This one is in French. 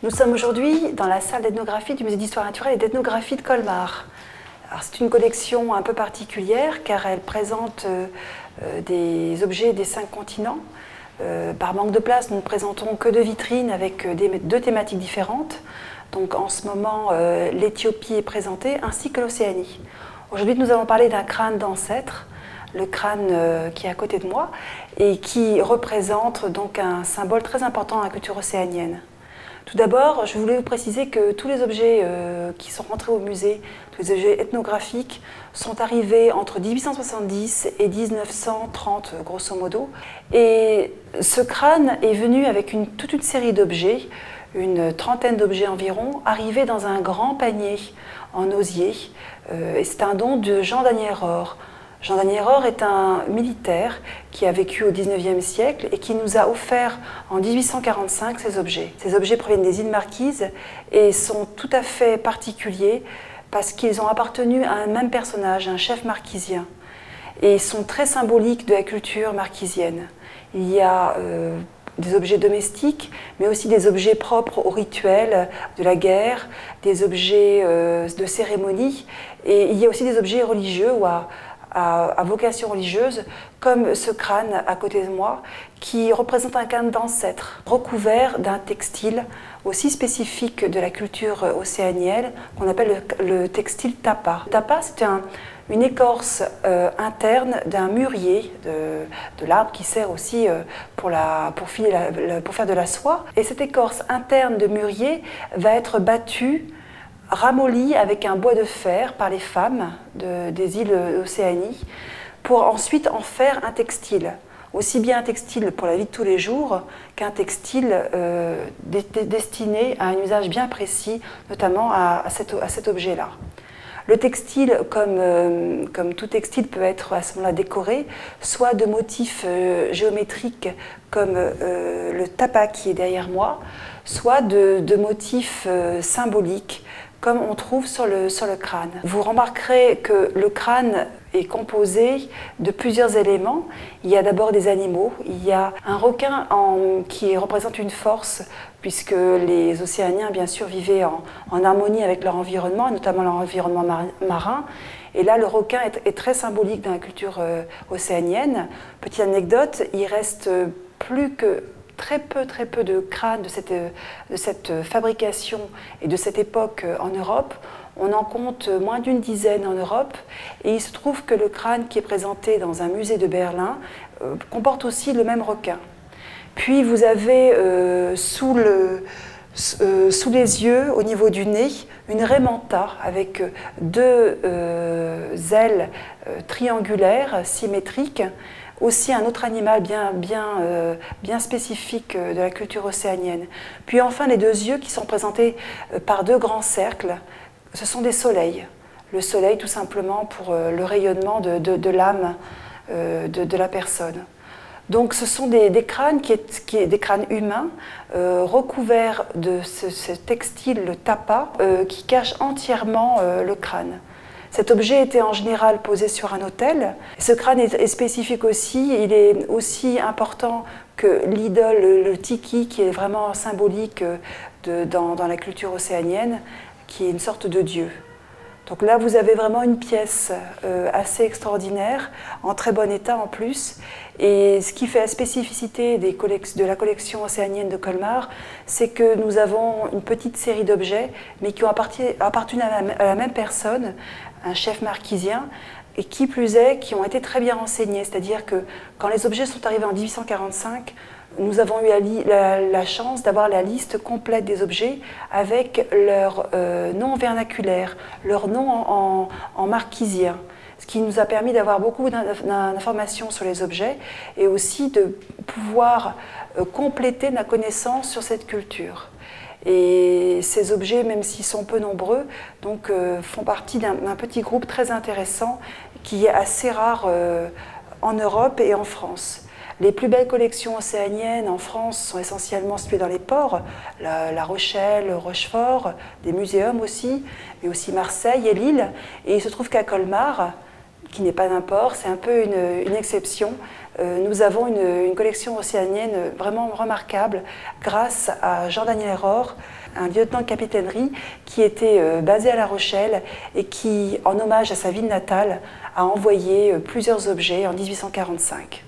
Nous sommes aujourd'hui dans la salle d'ethnographie du Musée d'Histoire Naturelle et d'Ethnographie de Colmar. C'est une collection un peu particulière car elle présente des objets des 5 continents. Par manque de place, nous ne présentons que 2 vitrines avec 2 thématiques différentes. Donc en ce moment, l'Éthiopie est présentée ainsi que l'Océanie. Aujourd'hui, nous allons parler d'un crâne d'ancêtre, le crâne qui est à côté de moi et qui représente donc un symbole très important dans la culture océanienne. Tout d'abord, je voulais vous préciser que tous les objets qui sont rentrés au musée, tous les objets ethnographiques, sont arrivés entre 1870 et 1930, grosso modo. Et ce crâne est venu avec toute une série d'objets, une trentaine d'objets environ, arrivés dans un grand panier en osier. Et c'est un don de Jean d'Agnières-Ors. Jean d'Agnières-Ors est un militaire qui a vécu au XIXe siècle et qui nous a offert en 1845 ces objets. Ces objets proviennent des îles Marquises et sont tout à fait particuliers parce qu'ils ont appartenu à un même personnage, un chef marquisien, et sont très symboliques de la culture marquisienne. Il y a des objets domestiques, mais aussi des objets propres aux rituels de la guerre, des objets de cérémonie, et il y a aussi des objets religieux ou à vocation religieuse, comme ce crâne à côté de moi, qui représente un crâne d'ancêtre, recouvert d'un textile aussi spécifique de la culture océanienne, qu'on appelle le textile tapa. Le tapa, c'est une écorce interne d'un mûrier, de l'arbre qui sert aussi pour faire de la soie. Et cette écorce interne de mûrier va être battue, ramolli avec un bois de fer par les femmes des îles d'Océanie pour ensuite en faire un textile. Aussi bien un textile pour la vie de tous les jours qu'un textile destiné à un usage bien précis, notamment à cet objet-là. Le textile, comme tout textile, peut être à ce moment-là décoré, soit de motifs géométriques comme le tapa qui est derrière moi, soit de motifs symboliques, comme on trouve sur le crâne. Vous remarquerez que le crâne est composé de plusieurs éléments. Il y a d'abord des animaux. Il y a un requin qui représente une force, puisque les Océaniens, bien sûr, vivaient en harmonie avec leur environnement, notamment leur environnement marin. Et là, le requin est très symbolique dans la culture océanienne. Petite anecdote, il reste plus que très peu de crânes de cette fabrication et de cette époque en Europe. On en compte moins d'une dizaine en Europe et il se trouve que le crâne qui est présenté dans un musée de Berlin comporte aussi le même requin. Puis vous avez sous les yeux, au niveau du nez, une raie manta avec 2 ailes triangulaires, symétriques. Aussi un autre animal bien spécifique de la culture océanienne. Puis enfin les 2 yeux qui sont présentés par 2 grands cercles, ce sont des soleils. Le soleil tout simplement pour le rayonnement de l'âme de la personne. Donc ce sont des crânes des crânes humains recouverts de ce textile, le tapa, qui cache entièrement le crâne. Cet objet était en général posé sur un autel. Ce crâne est spécifique aussi, il est aussi important que l'idole, le tiki, qui est vraiment symbolique dans la culture océanienne, qui est une sorte de dieu. Donc là, vous avez vraiment une pièce assez extraordinaire, en très bon état en plus. Et ce qui fait la spécificité de la collection océanienne de Colmar, c'est que nous avons une petite série d'objets, mais qui ont appartenu à la même personne, un chef marquisien, et qui plus est, qui ont été très bien renseignés. C'est-à-dire que quand les objets sont arrivés en 1845, nous avons eu la chance d'avoir la liste complète des objets avec leur nom vernaculaire, leur nom en marquisien, ce qui nous a permis d'avoir beaucoup d'informations sur les objets et aussi de pouvoir compléter la connaissance sur cette culture. Et ces objets, même s'ils sont peu nombreux, donc, font partie d'un petit groupe très intéressant qui est assez rare en Europe et en France. Les plus belles collections océaniennes en France sont essentiellement situées dans les ports, La Rochelle, Rochefort, des muséums aussi, mais aussi Marseille et Lille. Et il se trouve qu'à Colmar, qui n'est pas un port, c'est un peu une exception. Nous avons une collection océanienne vraiment remarquable grâce à Jean-Daniel Rohr, un lieutenant de capitainerie qui était basé à La Rochelle et qui, en hommage à sa ville natale, a envoyé plusieurs objets en 1845.